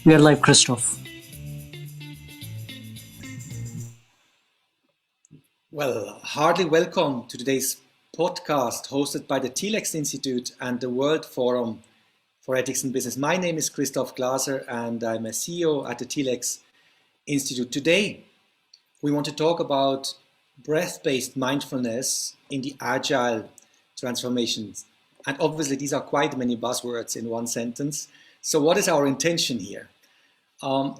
We are live, Christoph. Well, heartily welcome to today's podcast hosted by the TLEX Institute and the World Forum for Ethics in Business. My name is Christoph Glaser and I'm a CEO at the TLEX Institute. Today, we want to talk about breath-based mindfulness in the agile transformations. And obviously, these are quite many buzzwords in one sentence. So what is our intention here?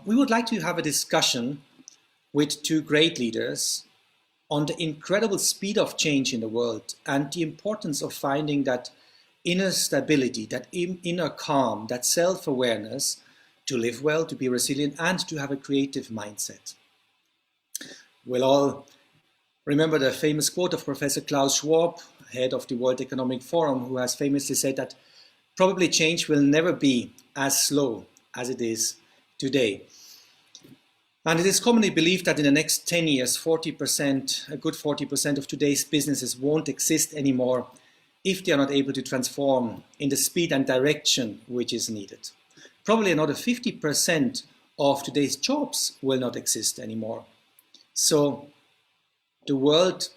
We would like to have a discussion with two great leaders on the incredible speed of change in the world and the importance of finding that inner stability, that inner calm, that self-awareness to live well, to be resilient, and to have a creative mindset. We'll all remember the famous quote of Professor Klaus Schwab, head of the World Economic Forum, who has famously said that probably change will never be as slow as it is today. And it is commonly believed that in the next 10 years, 40%, a good 40% of today's businesses won't exist anymore if they are not able to transform in the speed and direction which is needed. Probably another 50% of today's jobs will not exist anymore. So the world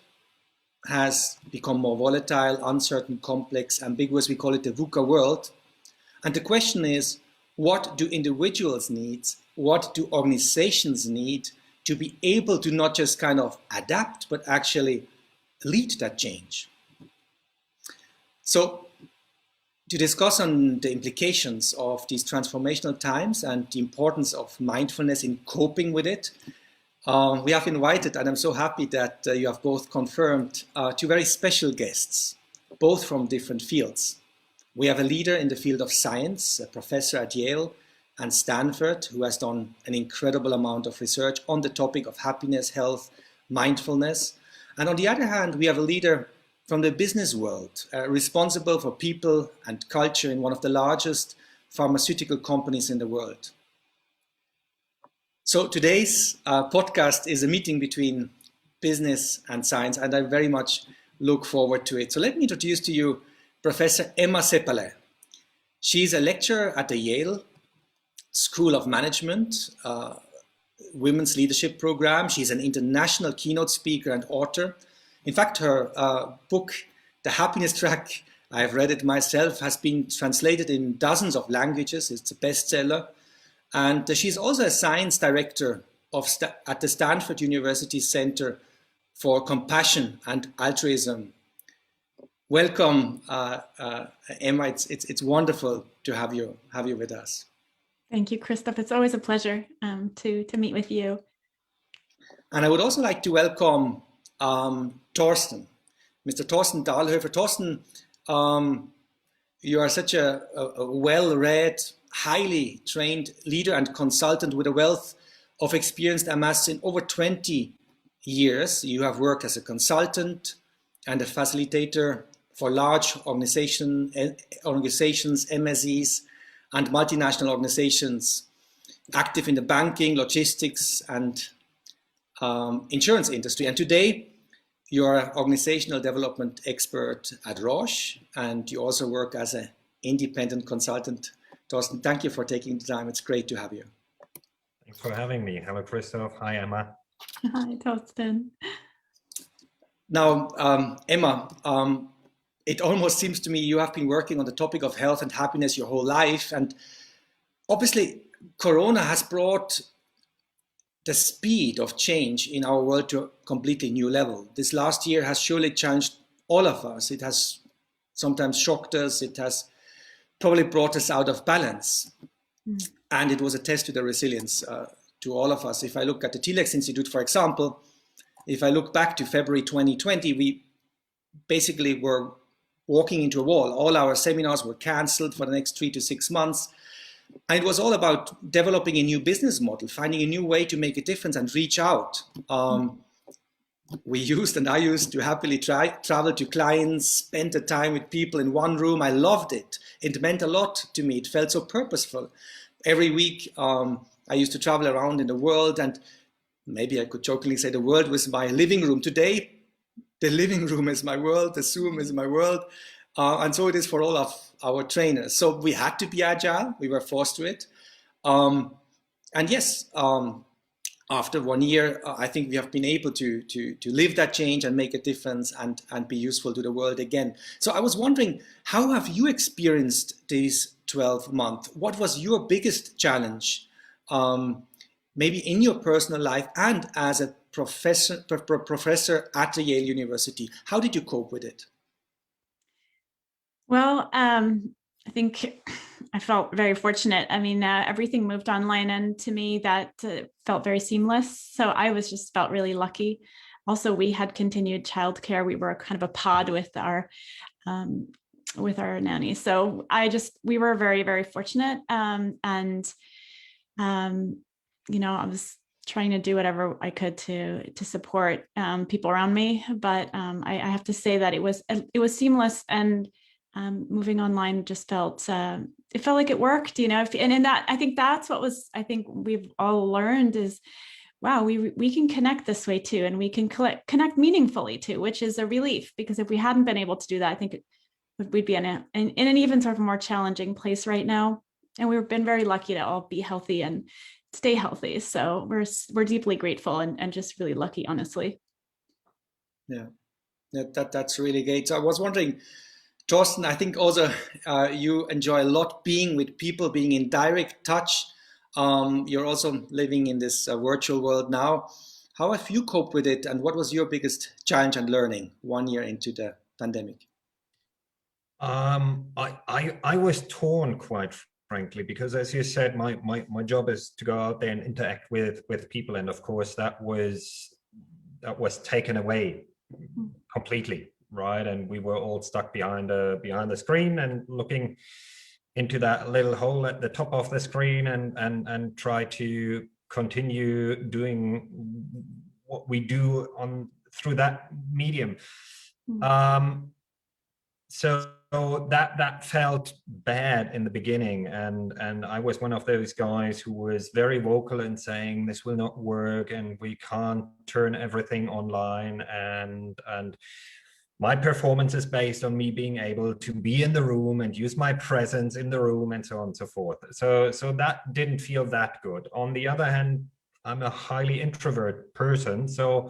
has become more volatile, uncertain, complex, ambiguous. We call it the VUCA world. And the question is, what do individuals need? What do organizations need to be able to not just kind of adapt, but actually lead that change? So to discuss on the implications of these transformational times and the importance of mindfulness in coping with it, we have invited, and I'm so happy that you have both confirmed, two very special guests, both from different fields. We have a leader in the field of science, a professor at Yale and Stanford, who has done an incredible amount of research on the topic of happiness, health, mindfulness. And on the other hand, we have a leader from the business world, responsible for people and culture in one of the largest pharmaceutical companies in the world. So today's podcast is a meeting between business and science, and I very much look forward to it. So let me introduce to you Professor Emma Seppälä. She's a lecturer at the Yale School of Management, Women's Leadership Program. She's an international keynote speaker and author. In fact, her book, The Happiness Track, I've read it myself, has been translated in dozens of languages. It's a bestseller. And she's also a science director at the Stanford University Center for Compassion and Altruism. Welcome, Emma. It's wonderful to have you with us. Thank you, Christoph. It's always a pleasure to meet with you. And I would also like to welcome Torsten, Mr. Torsten Dalhoefer. Torsten, you are such a well-read, highly trained leader and consultant with a wealth of experience amassed in over 20 years. You have worked as a consultant and a facilitator for large organizations, MSEs, and multinational organizations active in the banking, logistics, and insurance industry. And today, you're an organizational development expert at Roche, and you also work as an independent consultant. Torsten, thank you for taking the time. It's great to have you. Thanks for having me. Hello, Christoph. Hi, Emma. Hi, Torsten. Now, Emma, it almost seems to me you have been working on the topic of health and happiness your whole life. And obviously, Corona has brought the speed of change in our world to a completely new level. This last year has surely changed all of us. It has sometimes shocked us. It has probably brought us out of balance. And it was a test to the resilience to all of us. If I look at the TLEX Institute, for example, if I look back to February 2020, we basically were walking into a wall. All our seminars were canceled for the next 3 to 6 months. And it was all about developing a new business model, finding a new way to make a difference and reach out. I used to happily travel to clients, spend the time with people in one room. I loved it. It meant a lot to me. It felt so purposeful. Every week, I used to travel around in the world, and maybe I could jokingly say the world was my living room. Today, the living room is my world, the Zoom is my world, and so it is for all of our trainers. So we had to be agile. We were forced to it. And yes, after 1 year, I think we have been able to live that change and make a difference and be useful to the world again. So I was wondering, how have you experienced these 12 months? What was your biggest challenge, maybe in your personal life and as a professor at the Yale University? How did you cope with it? Well, I think I felt very fortunate. I mean, everything moved online, and to me, that felt very seamless. So I was just felt really lucky. Also, we had continued childcare. We were kind of a pod with our nanny. So we were very, very fortunate. I was trying to do whatever I could to support people around me. But I have to say that it was seamless, and moving online just felt it felt like it worked, and in that, I think that's what I think we've all learned is, wow, we can connect this way too, and we can connect meaningfully too, which is a relief, because if we hadn't been able to do that, I think we'd be in an even sort of more challenging place right now. And we've been very lucky to all be healthy and stay healthy. So we're deeply grateful and just really lucky, honestly. Yeah, that's really great. So I was wondering, Torsten, I think also you enjoy a lot being with people, being in direct touch. You're also living in this virtual world now. How have you coped with it, and what was your biggest challenge and learning 1 year into the pandemic? I was torn, quite frankly, because as you said, my job is to go out there and interact with people, and of course that was taken away completely. Right, and we were all stuck behind the screen and looking into that little hole at the top of the screen and try to continue doing what we do through that medium. So that felt bad in the beginning, and I was one of those guys who was very vocal in saying this will not work and we can't turn everything online, and my performance is based on me being able to be in the room and use my presence in the room and so on and so forth. So that didn't feel that good. On the other hand, I'm a highly introvert person, so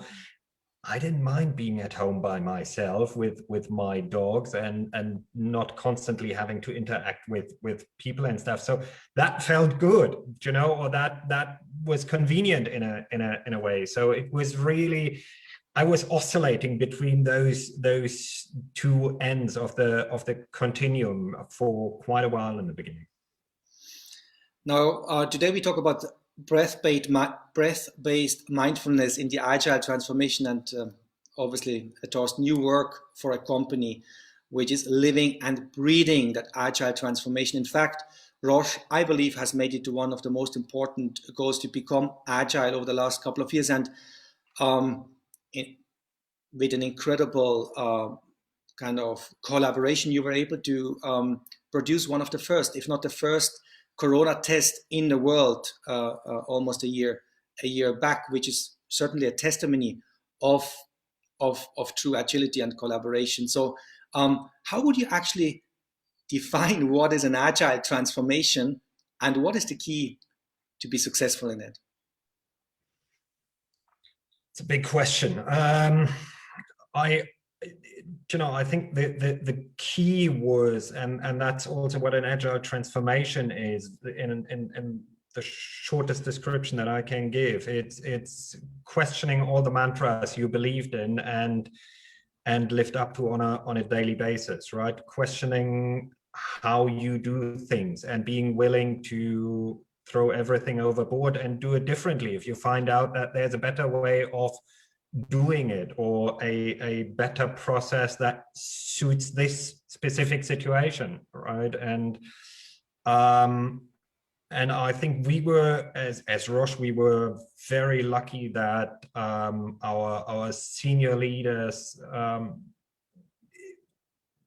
I didn't mind being at home by myself with my dogs and not constantly having to interact with people and stuff. So that felt good, or that was convenient in a way. So it was really, I was oscillating between those two ends of the continuum for quite a while in the beginning. Now, today we talk about breath-based mindfulness in the agile transformation, and obviously, Torsten, new work for a company which is living and breathing that agile transformation. In fact, Roche, I believe, has made it to one of the most important goals to become agile over the last couple of years, and with an incredible kind of collaboration, you were able to produce one of the first, if not the first, Corona test in the world almost a year back, which is certainly a testimony of true agility and collaboration. So, how would you actually define what is an agile transformation, and what is the key to be successful in it? It's a big question. I think the key was, and that's also what an agile transformation is in the shortest description that I can give. It's questioning all the mantras you believed in and lived up to on a daily basis, right? Questioning how you do things and being willing to throw everything overboard and do it differently if you find out that there's a better way of doing it, or a better process that suits this specific situation, right? And I think we were, as Roche, we were very lucky that our senior leaders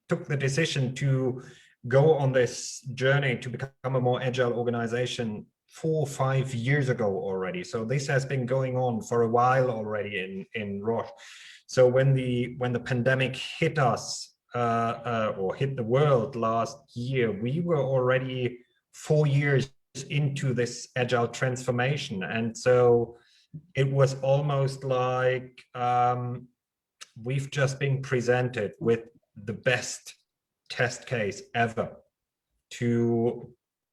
took the decision to go on this journey to become a more agile organization 4 or 5 years ago already. So this has been going on for a while already in Roche. So when the pandemic hit us or hit the world last year, we were already 4 years into this agile transformation. And so it was almost like we've just been presented with the best test case ever to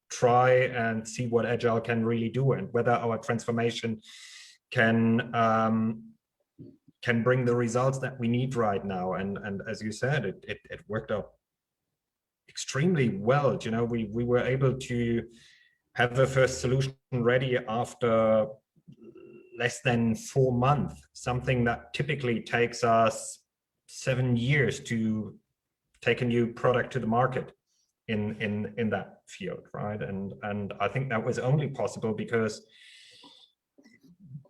try and see what agile can really do and whether our transformation can bring the results that we need right now. And as you said, it worked out extremely well. You know, we were able to have a first solution ready after less than 4 months, something that typically takes us 7 years to take a new product to the market in that field, right? And I think that was only possible because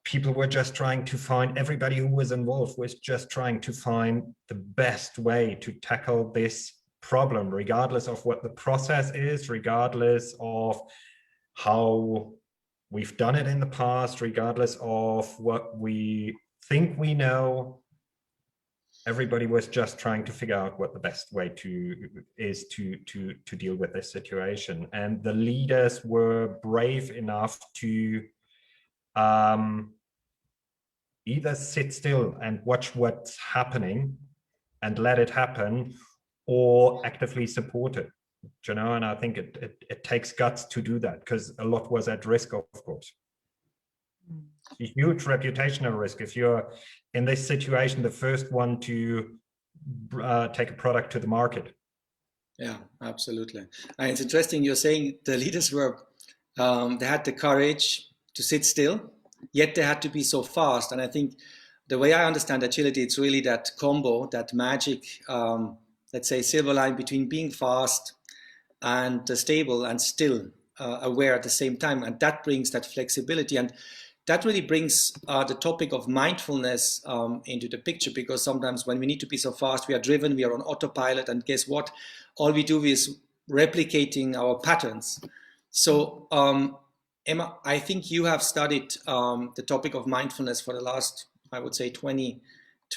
people were just trying to find, everybody who was involved was just trying to find the best way to tackle this problem, regardless of what the process is, regardless of how we've done it in the past, regardless of what we think we know. Everybody was just trying to figure out what the best way to deal with this situation. And the leaders were brave enough to either sit still and watch what's happening and let it happen, or actively support it. You know, and I think it takes guts to do that, because a lot was at risk, of course. A huge reputational risk if you're in this situation, the first one to take a product to the market. Yeah, absolutely. And it's interesting you're saying the leaders were, they had the courage to sit still, yet they had to be so fast. And I think the way I understand agility, it's really that combo, that magic, let's say, silver line between being fast and stable and still aware at the same time. And that brings that flexibility. And that really brings the topic of mindfulness into the picture, because sometimes when we need to be so fast, we are driven, we are on autopilot, and guess what? All we do is replicating our patterns. So, Emma, I think you have studied the topic of mindfulness for the last, I would say, 20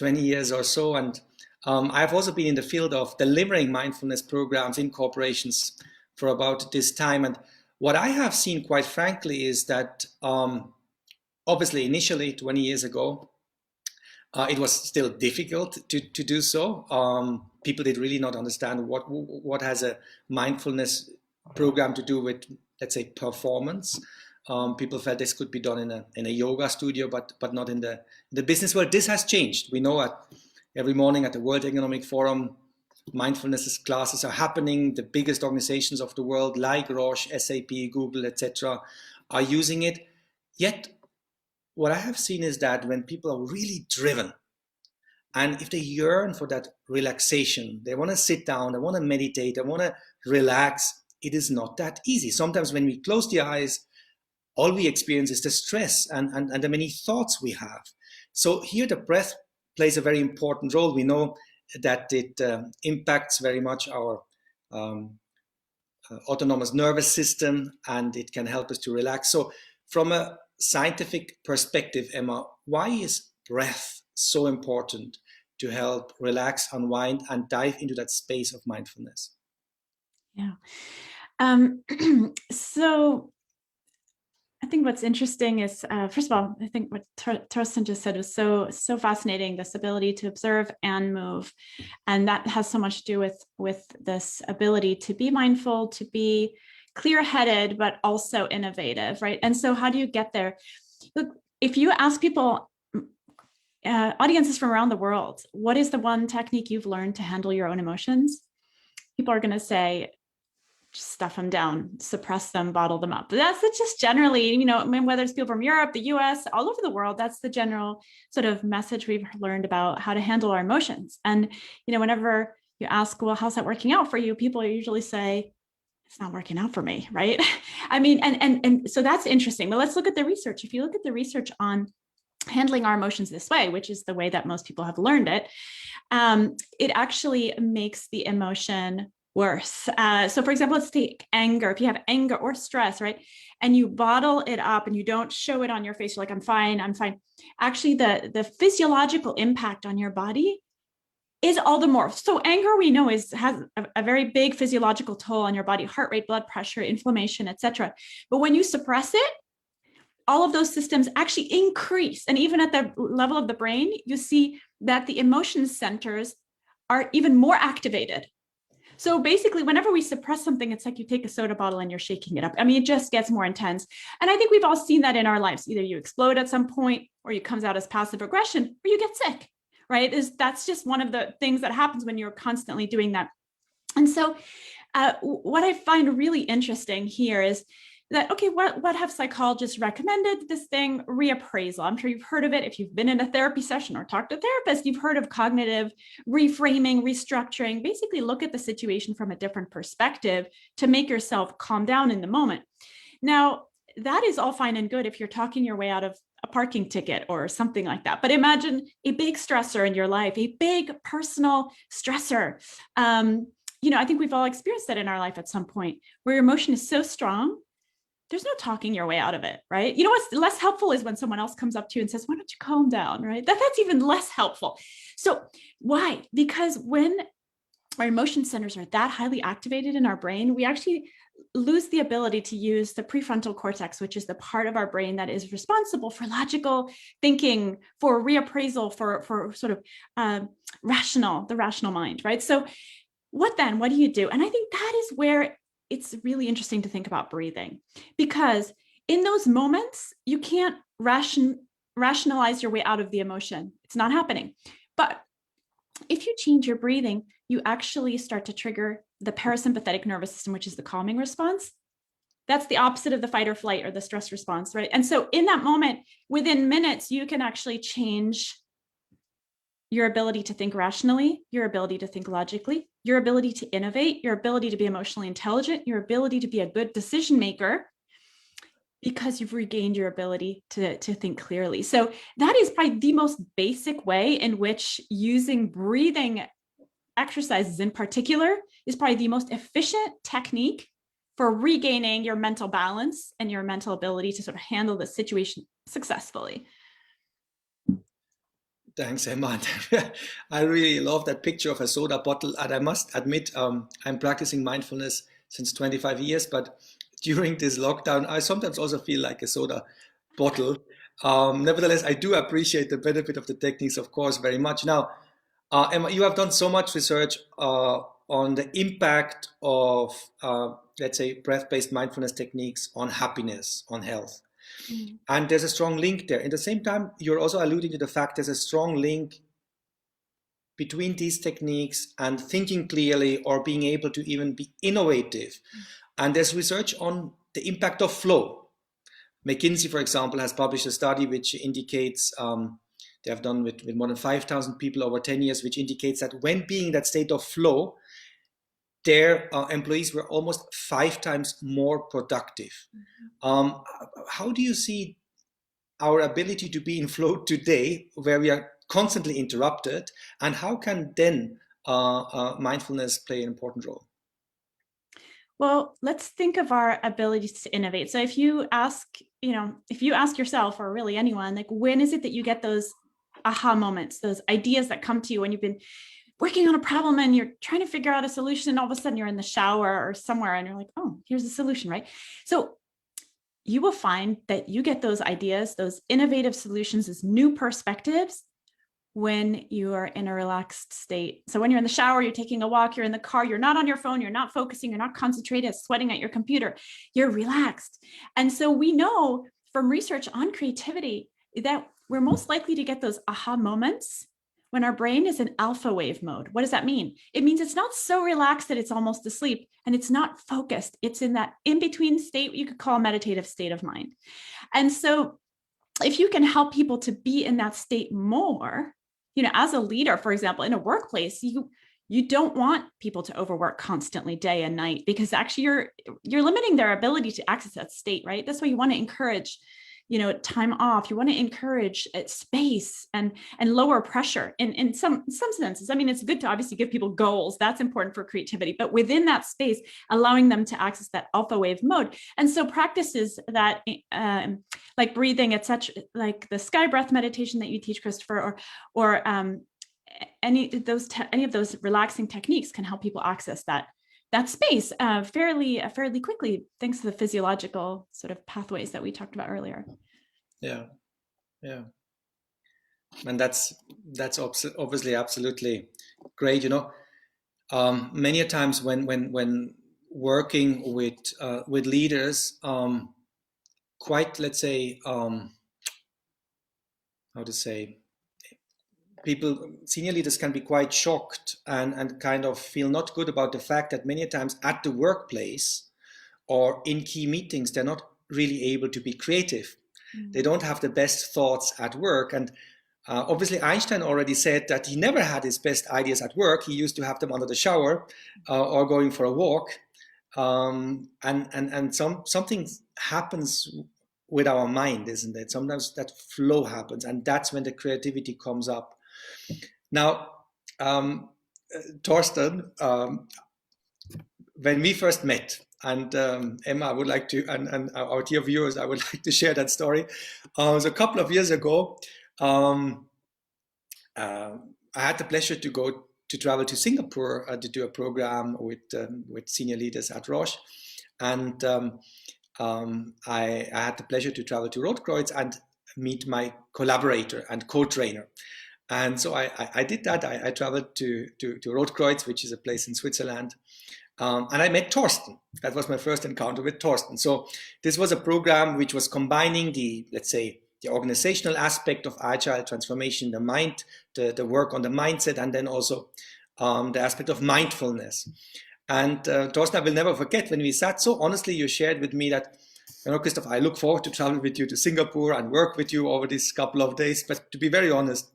years or so. And I've also been in the field of delivering mindfulness programs in corporations for about this time. And what I have seen, quite frankly, is that obviously, initially, 20 years ago, it was still difficult to do so. People did really not understand what has a mindfulness program to do with, let's say, performance. People felt this could be done in a yoga studio, but not in the business world. This has changed. We know every morning at the World Economic Forum, mindfulness classes are happening. The biggest organizations of the world, like Roche, SAP, Google, etc., are using it. Yet, what I have seen is that when people are really driven, and if they yearn for that relaxation, they want to sit down, they want to meditate, they want to relax, it is not that easy. Sometimes when we close the eyes, all we experience is the stress and the many thoughts we have. So here the breath plays a very important role. We know that it impacts very much our autonomous nervous system, and it can help us to relax. So from a scientific perspective, Emma, why is breath so important to help relax, unwind, and dive into that space of mindfulness? Yeah. So I think what's interesting is, first of all, I think what Torsten just said was so fascinating, this ability to observe and move. And that has so much to do with this ability to be mindful, to be clear-headed, but also innovative, right? And so how do you get there? Look, if you ask people, audiences from around the world, what is the one technique you've learned to handle your own emotions? People are going to say, just stuff them down, suppress them, bottle them up. But that's just generally, you know, I mean, whether it's people from Europe, the US, all over the world, that's the general sort of message we've learned about how to handle our emotions. And, you know, whenever you ask, well, how's that working out for you? People usually say, it's not working out for me, right? I mean, and so that's interesting. But let's look at the research. If you look at the research on handling our emotions this way, which is the way that most people have learned it, it actually makes the emotion worse. So for example, let's take anger. If you have anger or stress, right, and you bottle it up and you don't show it on your face, you're like, I'm fine. Actually, the physiological impact on your body is all the more. So anger, we know, has a very big physiological toll on your body, heart rate, blood pressure, inflammation, etc. But when you suppress it, all of those systems actually increase. And even at the level of the brain, you see that the emotion centers are even more activated. So basically, whenever we suppress something, it's like you take a soda bottle and you're shaking it up. I mean, it just gets more intense. And I think we've all seen that in our lives. Either you explode at some point, or you comes out as passive aggression, or you get sick, right? That's just one of the things that happens when you're constantly doing that. And so what I find really interesting here is that, okay, what have psychologists recommended? This thing, reappraisal. I'm sure you've heard of it. If you've been in a therapy session or talked to a therapist, you've heard of cognitive reframing, restructuring. Basically, look at the situation from a different perspective to make yourself calm down in the moment. Now, that is all fine and good if you're talking your way out of a parking ticket or something like that. But imagine a big stressor in your life, a big personal stressor. I think we've all experienced that in our life at some point, where your emotion is so strong, there's no talking your way out of it, right? You know what's less helpful is when someone else comes up to you and says, why don't you calm down, right? That's even less helpful. So why? Because when our emotion centers are that highly activated in our brain, we actually lose the ability to use the prefrontal cortex, which is the part of our brain that is responsible for logical thinking, for reappraisal, for sort of the rational mind, right? So what then? What do you do? And I think that is where it's really interesting to think about breathing, because in those moments, you can't rationalize your way out of the emotion. It's not happening. But if you change your breathing, you actually start to trigger the parasympathetic nervous system, which is the calming response. That's the opposite of the fight or flight or the stress response, right? And so in that moment, within minutes, you can actually change your ability to think rationally, your ability to think logically, your ability to innovate, your ability to be emotionally intelligent, your ability to be a good decision maker, because you've regained your ability to think clearly. So that is probably the most basic way in which using breathing exercises in particular is probably the most efficient technique for regaining your mental balance and your mental ability to sort of handle the situation successfully. Thanks, Emma. I really love that picture of a soda bottle. And I must admit, I'm practicing mindfulness since 25 years, but during this lockdown, I sometimes also feel like a soda bottle. Nevertheless, I do appreciate the benefit of the techniques, of course, very much. Now, Emma, you have done so much research on the impact of, let's say, breath-based mindfulness techniques on happiness, on health. And there's a strong link there. At the same time, you're also alluding to the fact there's a strong link between these techniques and thinking clearly or being able to even be innovative. And there's research on the impact of flow. McKinsey, for example, has published a study which indicates, they have done with more than 5,000 people over 10 years, which indicates that when being in that state of flow, their employees were almost 5 times more productive. How do you see our ability to be in flow today, where we are constantly interrupted, and how can then mindfulness play an important role? Well, let's think of our abilities to innovate. So if you ask yourself, or really anyone, like, when is it that you get those aha moments, those ideas that come to you when you've been working on a problem and you're trying to figure out a solution, and all of a sudden you're in the shower or somewhere and you're like, oh, here's the solution, right? So you will find that you get those ideas, those innovative solutions, those new perspectives when you are in a relaxed state. So when you're in the shower, you're taking a walk, you're in the car, you're not on your phone, you're not focusing, you're not concentrated, sweating at your computer, you're relaxed. And so we know from research on creativity that we're most likely to get those aha moments when our brain is in alpha wave mode. What does that mean? It means it's not so relaxed that it's almost asleep, and it's not focused. It's in that in-between state, you could call a meditative state of mind. And so if you can help people to be in that state more, as a leader, for example, in a workplace, you don't want people to overwork constantly day and night, because actually you're limiting their ability to access that state, right? That's why you want to encourage time off. You want to encourage space and lower pressure in some senses. I mean, it's good to obviously give people goals. That's important for creativity, but within that space, allowing them to access that alpha wave mode. And so practices that like breathing, etc., like the sky breath meditation that you teach, Christopher, or any of those relaxing techniques can help people access that space fairly quickly, thanks to the physiological sort of pathways that we talked about earlier. Yeah. And that's obviously absolutely great. Many a times when working with leaders, quite, let's say, how to say, senior leaders can be quite shocked and kind of feel not good about the fact that many times at the workplace or in key meetings, they're not really able to be creative. Mm-hmm. They don't have the best thoughts at work. And obviously Einstein already said that he never had his best ideas at work. He used to have them under the shower or going for a walk. And something happens with our mind, isn't it? Sometimes that flow happens, and that's when the creativity comes up. Now, Torsten, when we first met, and Emma, I would like to, and our dear viewers, I would like to share that story. It was a couple of years ago. I had the pleasure to travel to Singapore to do a program with senior leaders at Roche, and I had the pleasure to travel to Rotkreuz and meet my collaborator and co-trainer. And so I did that. I traveled to Rotkreuz, which is a place in Switzerland. And I met Torsten. That was my first encounter with Torsten. So this was a program which was combining the organizational aspect of agile transformation, the mind, the work on the mindset, and then also the aspect of mindfulness. And Torsten, I will never forget when we sat. So honestly, you shared with me that, Christoph, I look forward to travel with you to Singapore and work with you over these couple of days. But to be very honest,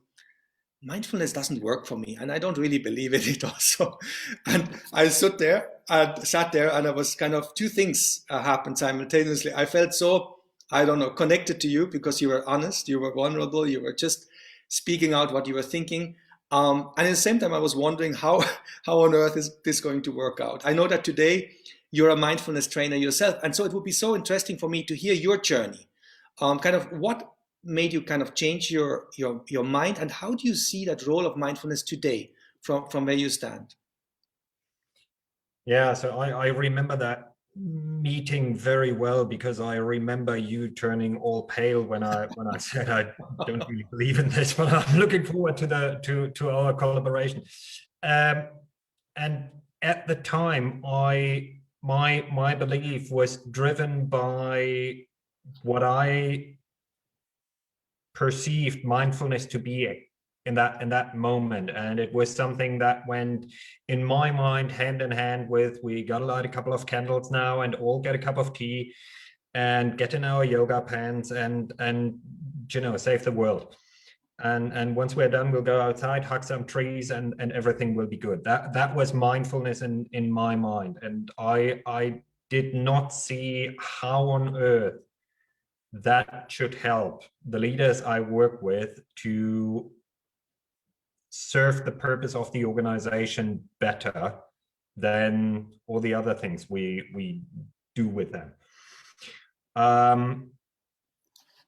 mindfulness doesn't work for me, and I don't really believe in it also. And I sat there, and I was kind of two things happened simultaneously. I felt so, connected to you because you were honest, you were vulnerable, you were just speaking out what you were thinking. And at the same time, I was wondering how on earth is this going to work out? I know that today you're a mindfulness trainer yourself, and so it would be so interesting for me to hear your journey. Kind of what made you kind of change your mind, and how do you see that role of mindfulness today from where you stand? Yeah, so I remember that meeting very well, because I remember you turning all pale when I said I don't really believe in this, but I'm looking forward to our collaboration. And at the time, my belief was driven by what I perceived mindfulness to be in that moment, and it was something that went in my mind hand in hand with, we gotta light a couple of candles now and all get a cup of tea and get in our yoga pants and save the world, and once we're done, we'll go outside, hug some trees, and everything will be good. That was mindfulness in my mind, and I did not see how on earth that should help the leaders I work with to serve the purpose of the organization better than all the other things we do with them.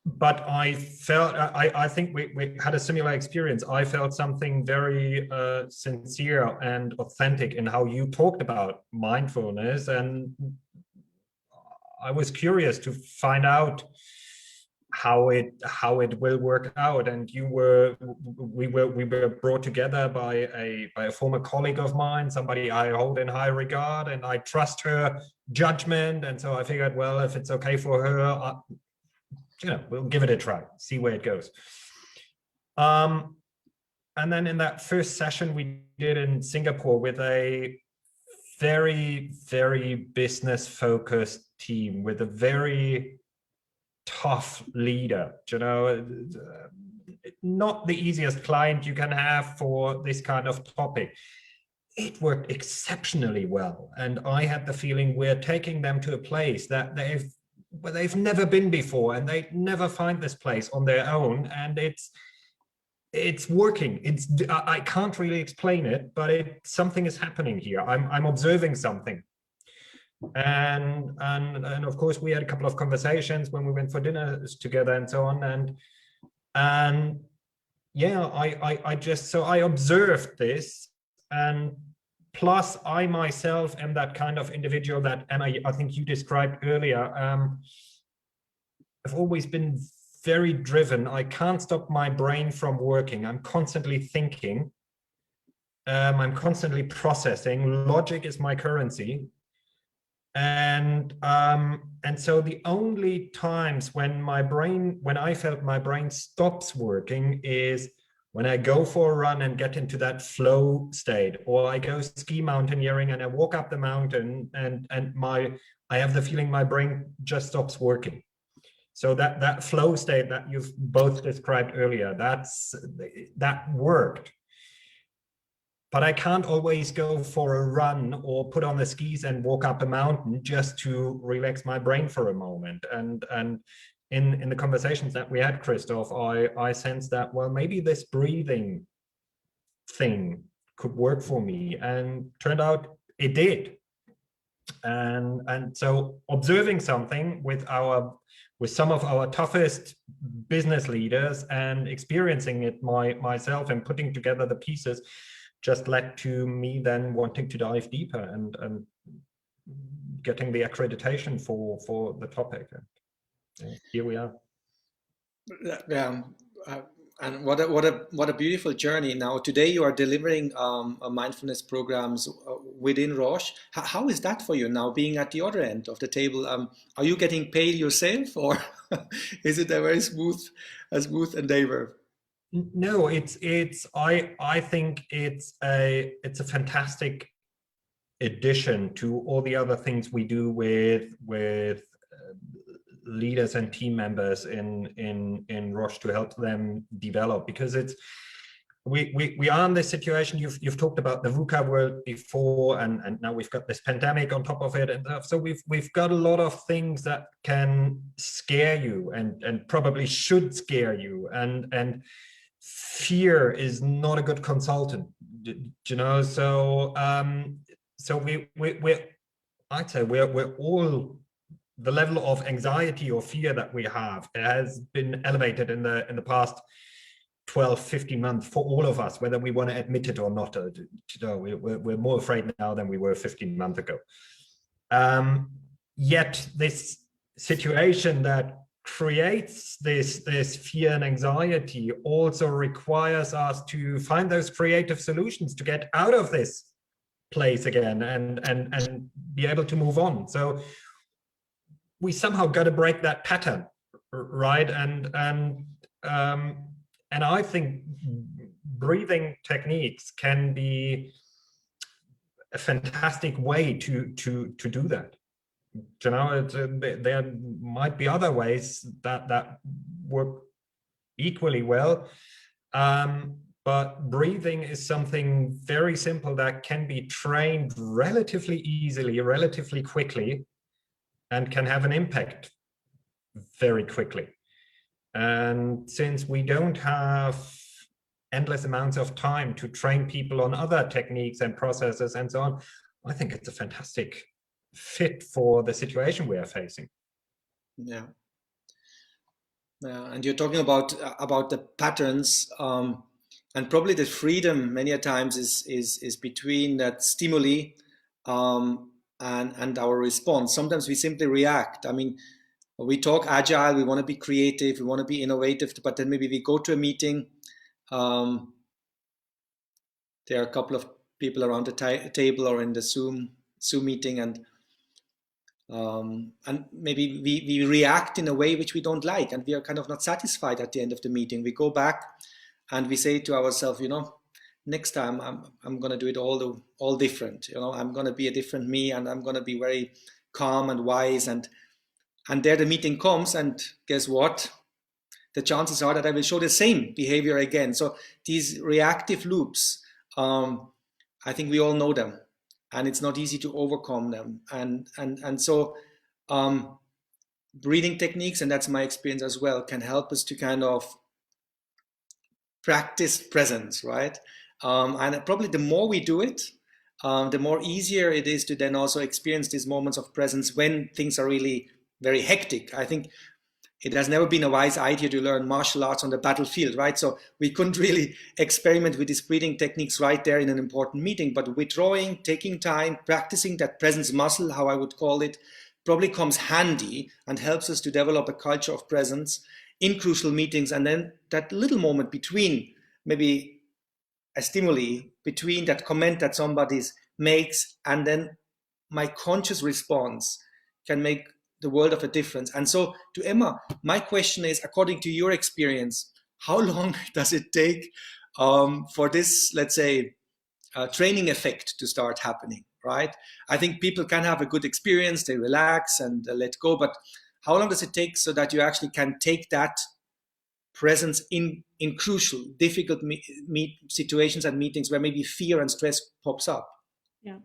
But I felt, I think we had a similar experience. I felt something very sincere and authentic in how you talked about mindfulness, and I was curious to find out how it will work out. And we were brought together by a former colleague of mine, somebody I hold in high regard, and I trust her judgment. And so I figured, well, if it's okay for her, we'll give it a try, see where it goes. And then in that first session we did in Singapore with a very, very business focused team with a very tough leader, not the easiest client you can have for this kind of topic. It worked exceptionally well, and I had the feeling we're taking them to a place that where they've never been before, and they never find this place on their own, and it's working. I can't really explain it, but something is happening here. I'm observing something. And of course we had a couple of conversations when we went for dinner together and so on, and I observed this, and plus I myself am that kind of individual that, and I think you described earlier, I've always been very driven. I can't stop my brain from working. I'm constantly thinking. I'm constantly processing. Logic is my currency. And so the only times when I felt my brain stops working is when I go for a run and get into that flow state, or I go ski mountaineering and I walk up the mountain and I have the feeling my brain just stops working. So that flow state that you've both described earlier, that worked. But I can't always go for a run or put on the skis and walk up a mountain just to relax my brain for a moment. And in the conversations that we had, Christoph, I sensed that, well, maybe this breathing thing could work for me, and turned out it did. And so observing something with some of our toughest business leaders and experiencing it myself and putting together the pieces just led to me then wanting to dive deeper and getting the accreditation for the topic. And here we are. Yeah, and what a beautiful journey. Now today you are delivering mindfulness programs within Roche. How is that for you now, being at the other end of the table? Are you getting paid yourself, or is it a very smooth endeavor? No, I think it's a fantastic addition to all the other things we do with leaders and team members in Roche to help them develop, because we are in this situation. You've talked about the VUCA world before, and now we've got this pandemic on top of it, and so we've got a lot of things that can scare you and probably should scare you, and fear is not a good consultant, you know. So I'd say we're all, the level of anxiety or fear that we have has been elevated in the past 12, 15 months for all of us, whether we want to admit it or not. You know, we're more afraid now than we were 15 months ago. Yet this situation that creates this fear and anxiety also requires us to find those creative solutions to get out of this place again and be able to move on. So we somehow got to break that pattern, right? And I think breathing techniques can be a fantastic way to do that. You know, there might be other ways that work equally well, but breathing is something very simple that can be trained relatively easily, relatively quickly, and can have an impact very quickly. And since we don't have endless amounts of time to train people on other techniques and processes and so on, I think it's a fantastic fit for the situation we are facing. Yeah. And you're talking about the patterns, and probably the freedom many a times is between that stimuli and our response. Sometimes we simply react. I mean, we talk agile, we want to be creative, we want to be innovative, but then maybe we go to a meeting. There are a couple of people around the table or in the Zoom meeting, and maybe we react in a way which we don't like, and we are kind of not satisfied at the end of the meeting. We go back and we say to ourselves, you know, next time I'm going to do it all different. You know, I'm going to be a different me, and I'm going to be very calm and wise. And there the meeting comes, and guess what? The chances are that I will show the same behavior again. So these reactive loops, I think we all know them, and it's not easy to overcome them. And so breathing techniques, and that's my experience as well, can help us to kind of practice presence, right? And probably the more we do it, the more easier it is to then also experience these moments of presence when things are really very hectic. I think it has never been a wise idea to learn martial arts on the battlefield, right? So we couldn't really experiment with these breathing techniques right there in an important meeting, but withdrawing, taking time, practicing that presence muscle, how I would call it, probably comes handy and helps us to develop a culture of presence in crucial meetings. And then that little moment between maybe a stimuli, between that comment that somebody makes and then my conscious response can make the world of a difference. And so to Emma, my question is, according to your experience, how long does it take for this, let's say, training effect to start happening, right? I think people can have a good experience, they relax and let go, but how long does it take so that you actually can take that presence in crucial, difficult situations and meetings where maybe fear and stress pops up? Yeah.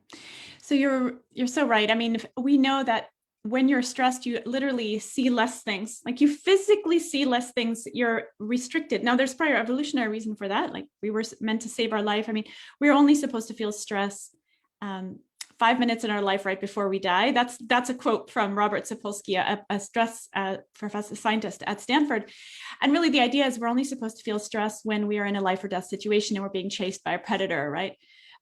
So you're so right. I mean, we know that when you're stressed, you literally see less things. Like you physically see less things. You're restricted. Now, there's probably an evolutionary reason for that. Like we were meant to save our life. I mean, we're only supposed to feel stress 5 minutes in our life right before we die. That's a quote from Robert Sapolsky, a stress professor scientist at Stanford. And really, the idea is we're only supposed to feel stress when we are in a life or death situation and we're being chased by a predator, right?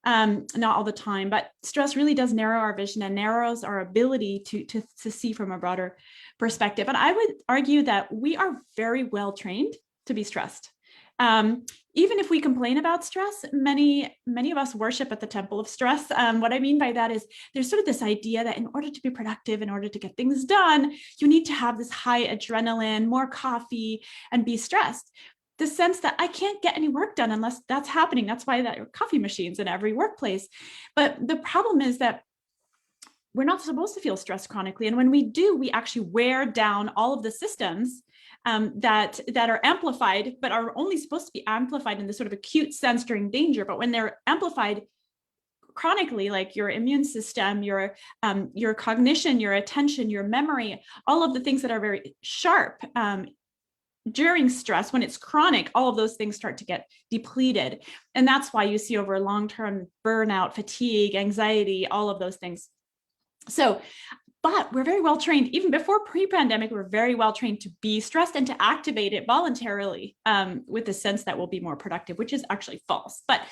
Not all the time, but stress really does narrow our vision and narrows our ability to see from a broader perspective. And I would argue that we are very well trained to be stressed. Even if we complain about stress, many of us worship at the temple of stress. What I mean by that is there's sort of this idea that in order to be productive, in order to get things done, you need to have this high adrenaline, more coffee, and be stressed. The sense that I can't get any work done unless that's happening. That's why there are coffee machines in every workplace. But the problem is that we're not supposed to feel stressed chronically. And when we do, we actually wear down all of the systems that are amplified, but are only supposed to be amplified in this sort of acute sense during danger. But when they're amplified chronically, like your immune system, your cognition, your attention, your memory, all of the things that are very sharp, during stress, when it's chronic, all of those things start to get depleted. And that's why you see over long-term burnout, fatigue, anxiety, all of those things. So, but we're very well trained. Even before pre-pandemic, we're very well trained to be stressed and to activate it voluntarily with the sense that we'll be more productive, which is actually false. But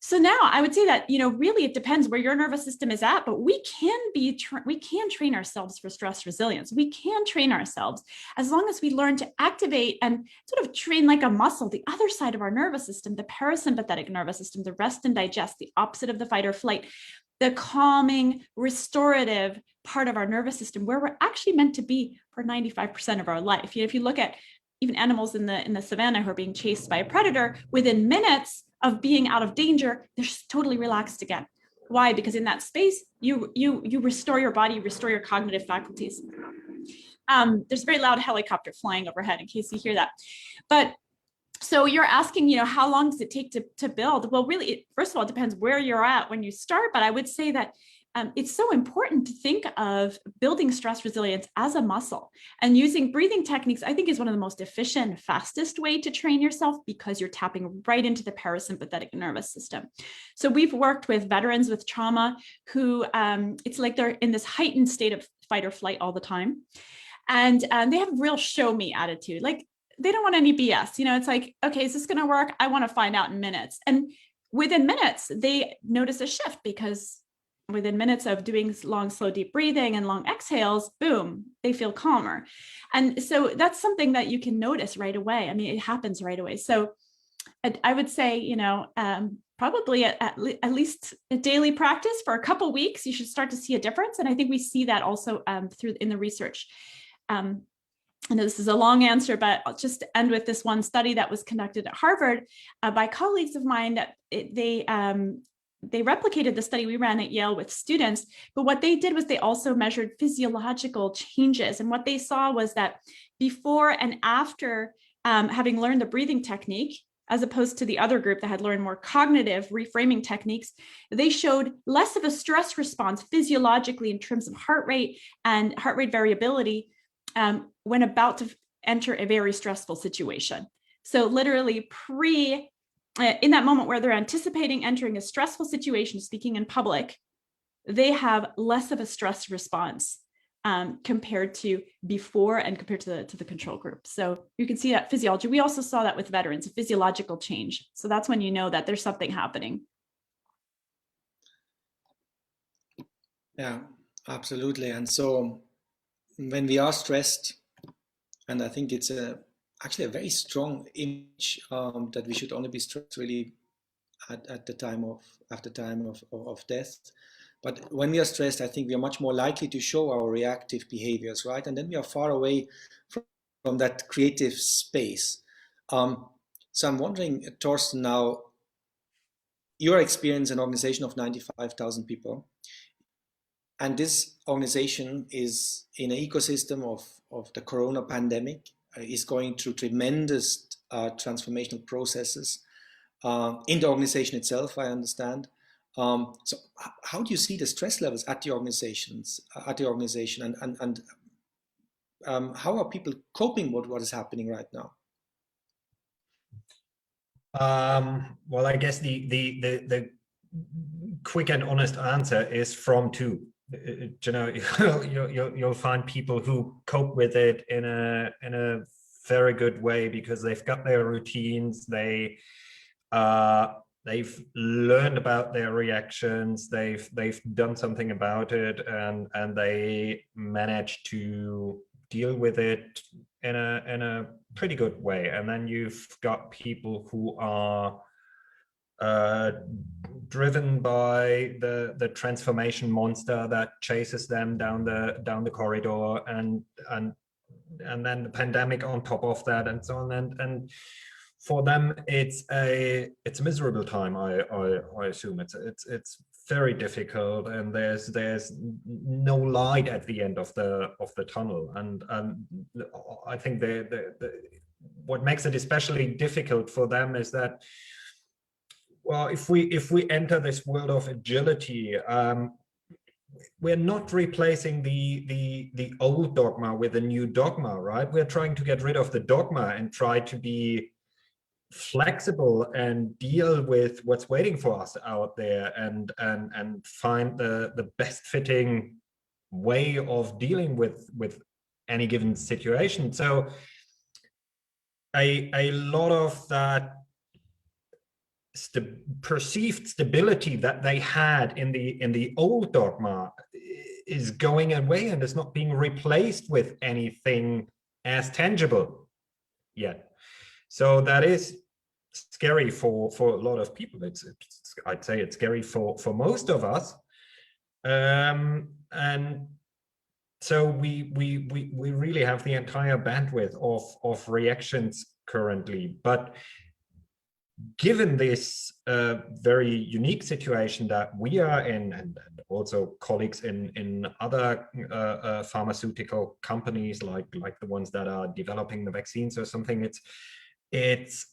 so now I would say that, really it depends where your nervous system is at, but we can train ourselves for stress resilience. We can train ourselves as long as we learn to activate and sort of train like a muscle, the other side of our nervous system, the parasympathetic nervous system, the rest and digest, the opposite of the fight or flight, the calming, restorative part of our nervous system, where we're actually meant to be for 95% of our life. If you look at even animals in the savannah who are being chased by a predator, within minutes of being out of danger, they're just totally relaxed again. Why? Because in that space, you restore your body, you restore your cognitive faculties. There's a very loud helicopter flying overhead in case you hear that. But so you're asking, how long does it take to build? Well, really, first of all, it depends where you're at when you start. But I would say that it's so important to think of building stress resilience as a muscle, and using breathing techniques, I think, is one of the most efficient, fastest way to train yourself, because you're tapping right into the parasympathetic nervous system. So we've worked with veterans with trauma who it's like they're in this heightened state of fight or flight all the time. And they have a real show me attitude. Like they don't want any BS. It's like, okay, is this going to work? I want to find out in minutes. And within minutes, they notice a shift, because within minutes of doing long, slow, deep breathing and long exhales, boom, they feel calmer. And so that's something that you can notice right away. I mean, it happens right away. So I would say, probably at least a daily practice for a couple of weeks, you should start to see a difference. And I think we see that also in the research. I know this is a long answer, but I'll just end with this one study that was conducted at Harvard by colleagues of mine. That they replicated the study we ran at Yale with students, but what they did was they also measured physiological changes. And what they saw was that before and after having learned the breathing technique, as opposed to the other group that had learned more cognitive reframing techniques, they showed less of a stress response physiologically in terms of heart rate and heart rate variability when about to enter a very stressful situation. So literally in that moment where they're anticipating entering a stressful situation, speaking in public, they have less of a stress response compared to before and compared to the control group. So you can see that physiology. We also saw that with veterans, a physiological change. So that's when you know that there's something happening. Yeah, absolutely. And so when we are stressed, and I think it's actually a very strong image that we should only be stressed really at the time of death. But when we are stressed, I think we are much more likely to show our reactive behaviors, right? And then we are far away from that creative space. So I'm wondering, Torsten, now, your experience an organization of 95,000 people, and this organization is in an ecosystem of the corona pandemic, is going through tremendous transformational processes in the organization itself, I understand. So how do you see the stress levels at the organization, and how are people coping with what is happening right now? Well, I guess the quick and honest answer is from two. You know, you'll find people who cope with it in a very good way because they've got their routines. They've learned about their reactions. They've done something about it, and they manage to deal with it in a pretty good way. And then you've got people who are driven by the transformation monster that chases them down the corridor, and then the pandemic on top of that, and so on. And for them, it's a miserable time. I assume it's very difficult, and there's no light at the end of the tunnel. And I think what makes it especially difficult for them is that, well, if we enter this world of agility, we're not replacing the old dogma with a new dogma, right? We're trying to get rid of the dogma and try to be flexible and deal with what's waiting for us out there, and find the best fitting way of dealing with any given situation. So a lot of that perceived stability that they had in the old dogma is going away and is not being replaced with anything as tangible yet. So that is scary for a lot of people. I'd say it's scary for most of us, and so we really have the entire bandwidth of reactions currently. But given this very unique situation that we are in, and also colleagues in other pharmaceutical companies like the ones that are developing the vaccines or something, it's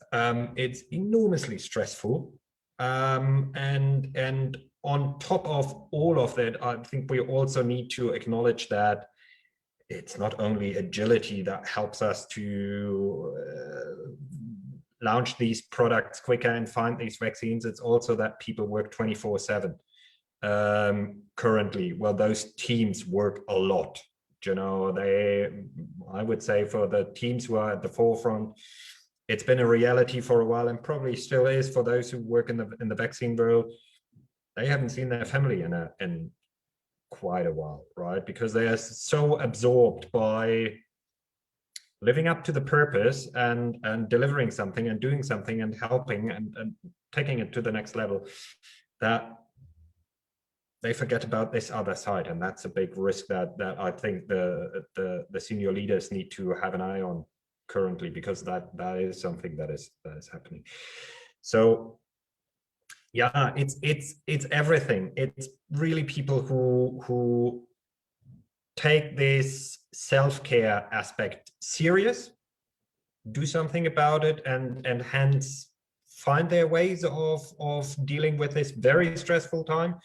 enormously stressful, and on top of all of that, I think we also need to acknowledge that it's not only agility that helps us to launch these products quicker and find these vaccines. It's also that people work 24/7 currently. Well, those teams work a lot. You know, I would say for the teams who are at the forefront, it's been a reality for a while, and probably still is for those who work in the vaccine world. They haven't seen their family in quite a while, right? Because they are so absorbed by living up to the purpose and delivering something and doing something and helping and taking it to the next level, that they forget about this other side. And that's a big risk that I think the senior leaders need to have an eye on currently, because that is something that is happening. So yeah, it's everything. It's really people who take this self-care aspect serious, do something about it, and hence find their ways of dealing with this very stressful time.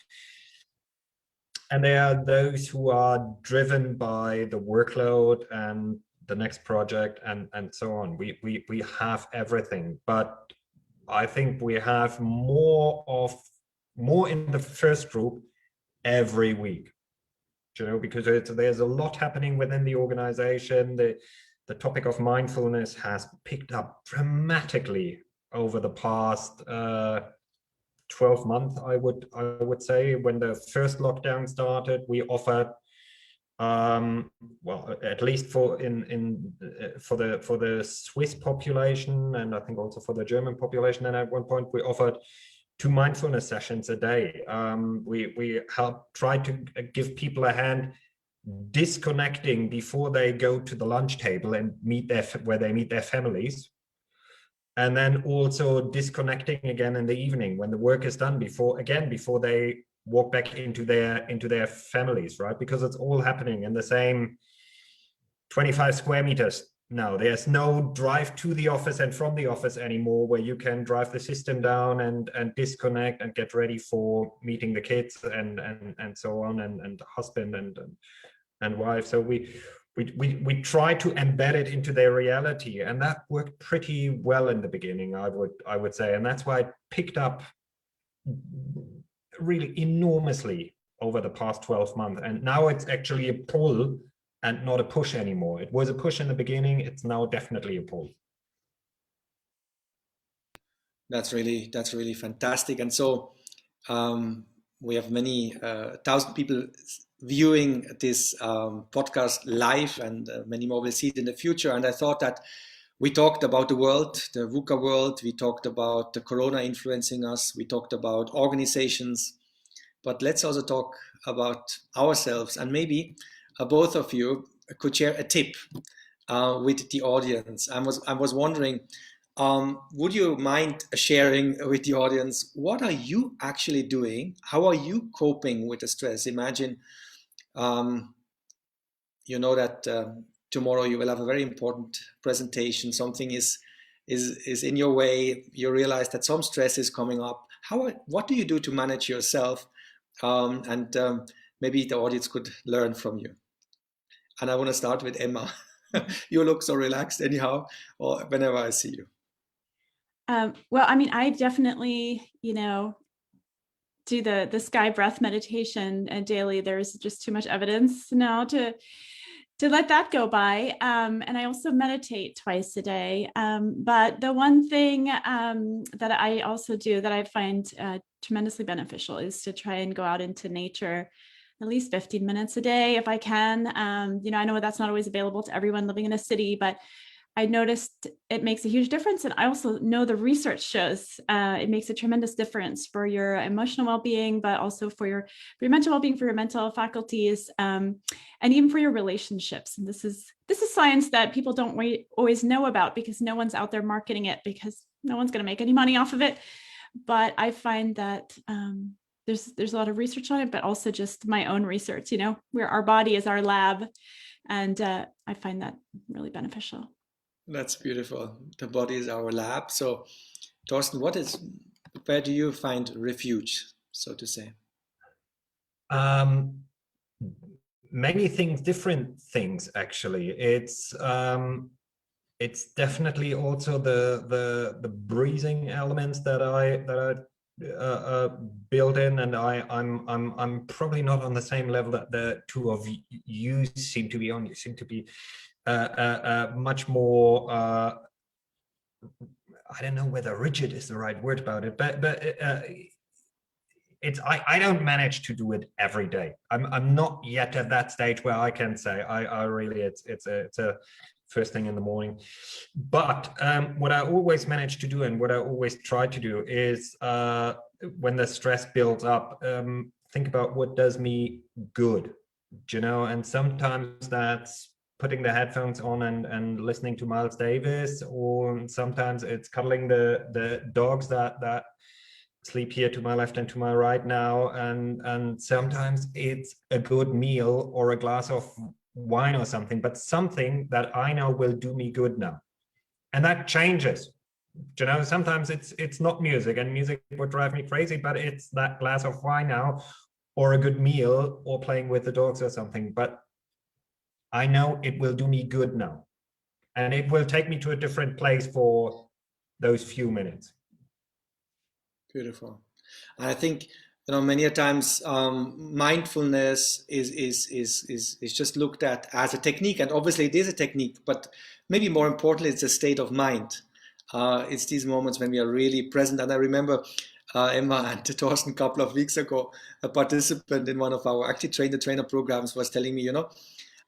And there are those who are driven by the workload and the next project and so on. We have everything, but I think we have more in the first group every week. because there's a lot happening within the organization. The topic of mindfulness has picked up dramatically over the past 12 months, I would say. When the first lockdown started, we offered, well, at least for the Swiss population, and I think also for the German population, and at one point we offered 2 mindfulness sessions a day. We try to give people a hand disconnecting before they go to the lunch table and where they meet their families, and then also disconnecting again in the evening when the work is done, before they walk back into their families, right? Because it's all happening in the same 25 square meters now. There's no drive to the office and from the office anymore, where you can drive the system down and disconnect and get ready for meeting the kids and so on, and husband and wife. So we try to embed it into their reality, and that worked pretty well in the beginning, I would say, and that's why it picked up really enormously over the past 12 months, and now it's actually a pull and not a push anymore. It was a push in the beginning, it's now definitely a pull. That's really fantastic. And so we have many 1,000 people viewing this podcast live, and many more will see it in the future. And I thought that we talked about the world, the VUCA world, we talked about the corona influencing us, we talked about organizations, but let's also talk about ourselves. And maybe both of you could share a tip with the audience. I was wondering, would you mind sharing with the audience, what are you actually doing? How are you coping with the stress? Imagine, you know that tomorrow you will have a very important presentation. Something is in your way. You realize that some stress is coming up. What do you do to manage yourself? Maybe the audience could learn from you. And I want to start with Emma. You look so relaxed anyhow, or whenever I see you. Well, I mean, I definitely, do the sky breath meditation daily. There's just too much evidence now to let that go by. And I also meditate twice a day. But the one thing that I also do that I find tremendously beneficial is to try and go out into nature at least 15 minutes a day if I can. I know that's not always available to everyone living in a city, but I noticed it makes a huge difference. And I also know the research shows it makes a tremendous difference for your emotional well-being, but also for your mental well-being, for your mental faculties, and even for your relationships. And this is science that people don't always know about, because no one's out there marketing it, because no one's going to make any money off of it. But I find that there's a lot of research on it, but also just my own research, where our body is our lab. And I find that really beneficial. That's beautiful. The body is our lab. So, Torsten, where do you find refuge, so to say? Many things, different things, actually. It's definitely also the breathing elements that I build in, and I'm probably not on the same level that the two of you seem to be on. You seem to be much more, I don't know whether rigid is the right word about it, but I don't manage to do it every day. I'm not yet at that stage where I can say I really it's a first thing in the morning. But what I always manage to do, and what I always try to do, is when the stress builds up, think about what does me good, and sometimes that's putting the headphones on and listening to Miles Davis, or sometimes it's cuddling the dogs that sleep here to my left and to my right now, and sometimes it's a good meal or a glass of wine or something, but something that I know will do me good now. And that changes. Sometimes it's not music, and music would drive me crazy, but it's that glass of wine now, or a good meal, or playing with the dogs or something. But I know it will do me good now, and it will take me to a different place for those few minutes. Beautiful. And I think many a times mindfulness is just looked at as a technique, and obviously it is a technique, but maybe more importantly, it's a state of mind. It's these moments when we are really present. And I remember Emma and Torsten a couple of weeks ago, a participant in one of our actually trainer programs was telling me,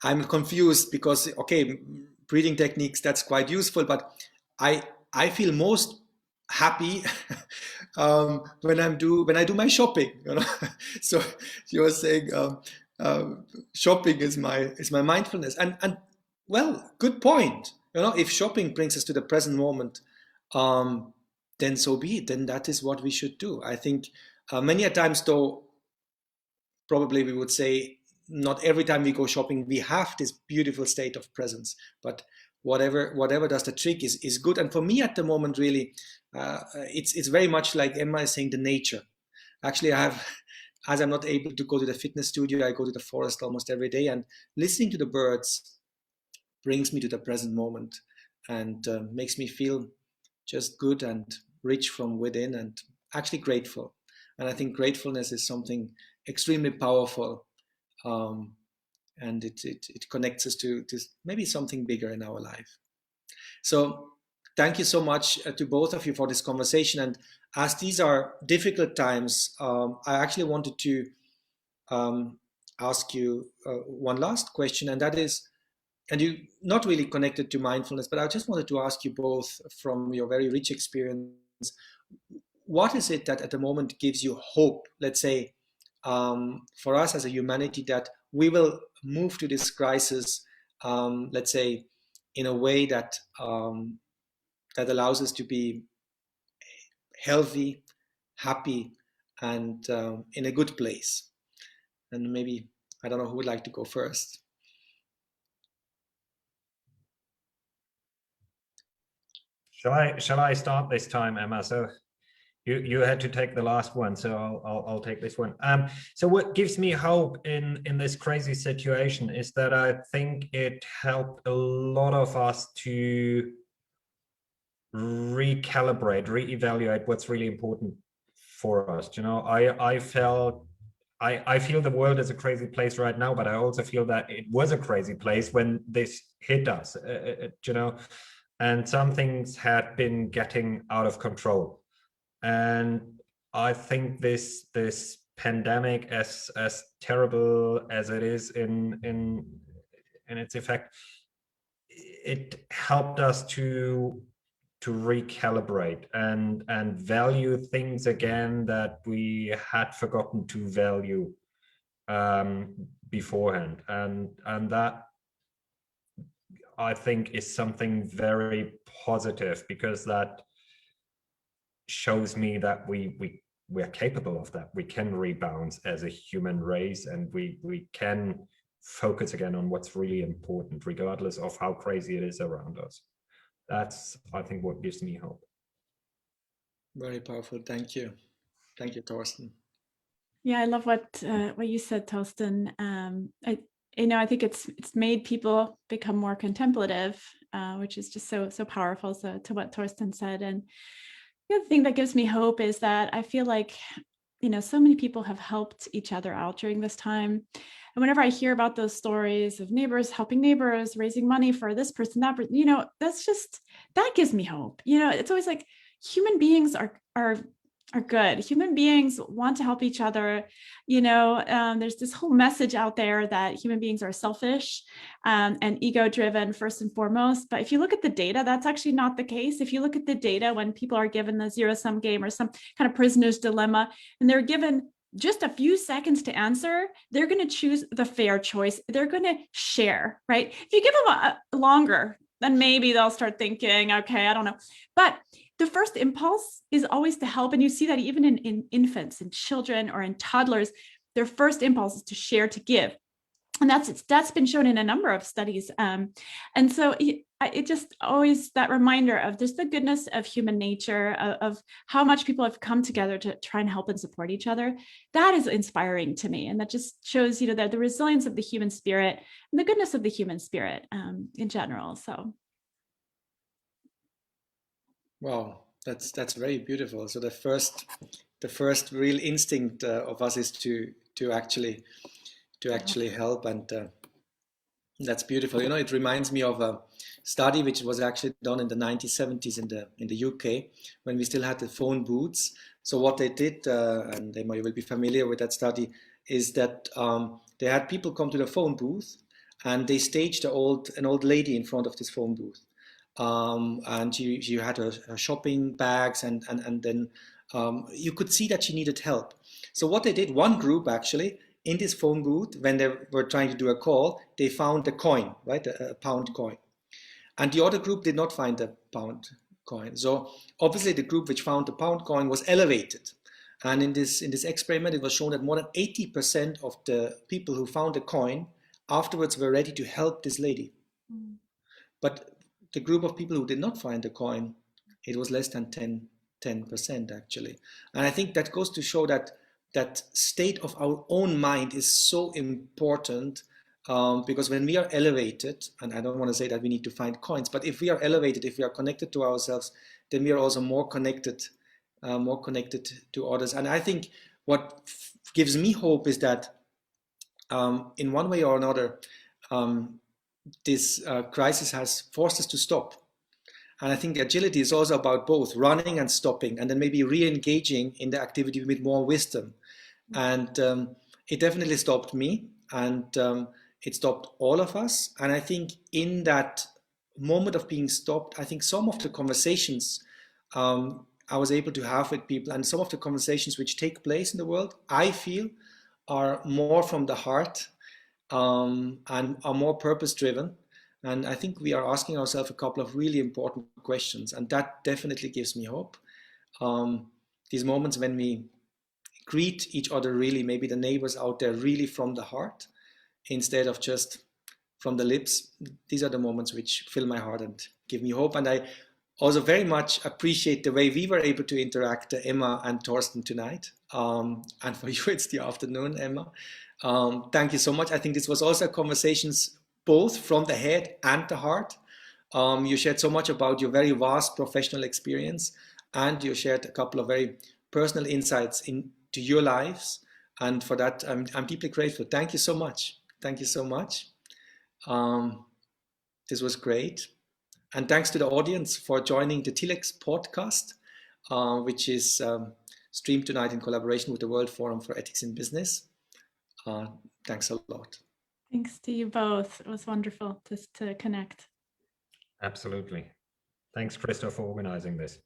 I'm confused because, okay, breathing techniques, that's quite useful, but I feel most happy when I do my shopping. So she was saying shopping is my mindfulness, and well, good point. If shopping brings us to the present moment, then so be it. Then that is what we should do. I think many a times, though, probably we would say not every time we go shopping we have this beautiful state of presence, but whatever does the trick is good. And for me at the moment, really, it's very much like Emma is saying, the nature. Actually, as I'm not able to go to the fitness studio, I go to the forest almost every day, and listening to the birds brings me to the present moment and makes me feel just good and rich from within, and actually grateful. And I think gratefulness is something extremely powerful, and it connects us to maybe something bigger in our life. So thank you so much to both of you for this conversation. And as these are difficult times, I actually wanted to ask you one last question, and that is, and you not really connected to mindfulness, but I just wanted to ask you both, from your very rich experience, what is it that at the moment gives you hope, let's say, for us as a humanity, that we will move to this crisis, let's say, in a way that that allows us to be healthy, happy, and in a good place? And maybe, I don't know who would like to go first. Shall I start this time, Emma? So you had to take the last one, so I'll take this one. So what gives me hope in this crazy situation is that I think it helped a lot of us to recalibrate, reevaluate what's really important for us. I feel the world is a crazy place right now, but I also feel that it was a crazy place when this hit us, and some things had been getting out of control. And I think this pandemic, as terrible as it is in its effect, it helped us to recalibrate and value things again that we had forgotten to value beforehand, and that, I think, is something very positive, because that shows me that we're capable of that. We can rebound as a human race, and we can focus again on what's really important, regardless of how crazy it is around us. That's, I think, what gives me hope. Very powerful. Thank you. Thank you, Torsten. Yeah, I love what you said, Torsten. I think it's made people become more contemplative, which is just so powerful. So to what Torsten said, and the other thing that gives me hope is that I feel like, so many people have helped each other out during this time. And whenever I hear about those stories of neighbors helping neighbors, raising money for this person, that person, that gives me hope. It's always like human beings are good. Human beings want to help each other. There's this whole message out there that human beings are selfish and ego-driven first and foremost. But if you look at the data, that's actually not the case. If you look at the data, when people are given the zero-sum game or some kind of prisoner's dilemma, and they're given just a few seconds to answer, they're going to choose the fair choice. They're going to share, right? If you give them a longer, then maybe they'll start thinking, okay, I don't know. But the first impulse is always to help. And you see that even in infants and children or in toddlers, their first impulse is to share, to give. And that's been shown in a number of studies. And so it just always, that reminder of just the goodness of human nature, of how much people have come together to try and help and support each other. That is inspiring to me. And that just shows, that the resilience of the human spirit and the goodness of the human spirit in general. So. Wow, that's very beautiful. So the first the first real instinct of us is to actually help, and that's beautiful. It reminds me of a study which was actually done in the 1970s in the UK, when we still had the phone booths. So what they did, and you will be familiar with that study, is that they had people come to the phone booth, and they staged an old lady in front of this phone booth, and she had her shopping bags, and then you could see that she needed help. So what they did, one group actually, in this phone booth, when they were trying to do a call, they found a coin, right, a pound coin. And the other group did not find the pound coin. So obviously the group which found the pound coin was elevated. And in this experiment, it was shown that more than 80% of the people who found the coin afterwards were ready to help this lady. Mm. But the group of people who did not find the coin, it was less than 10% actually. And I think that goes to show that state of our own mind is so important, because when we are elevated, and I don't want to say that we need to find coins, but if we are elevated, if we are connected to ourselves, then we are also more connected to others. And I think what gives me hope is that in one way or another, this crisis has forced us to stop. And I think the agility is also about both running and stopping, and then maybe re-engaging in the activity with more wisdom. And it definitely stopped me, and it stopped all of us. And I think in that moment of being stopped, I think some of the conversations I was able to have with people, and some of the conversations which take place in the world, I feel are more from the heart, and are more purpose-driven. And I think we are asking ourselves a couple of really important questions, and that definitely gives me hope. These moments when we greet each other, really, maybe the neighbors out there, really from the heart, instead of just from the lips, these are the moments which fill my heart and give me hope. And I also very much appreciate the way we were able to interact, Emma and Torsten, tonight. And for you, it's the afternoon, Emma. Thank you so much. I think this was also conversations both from the head and the heart. You shared so much about your very vast professional experience, and you shared a couple of very personal insights into your lives. And for that, I'm deeply grateful. Thank you so much. Thank you so much. This was great. And thanks to the audience for joining the TLEX podcast, which is streamed tonight in collaboration with the World Forum for Ethics in Business. Thanks a lot. Thanks to you both. It was wonderful to connect. Absolutely. Thanks, Christoph, for organizing this.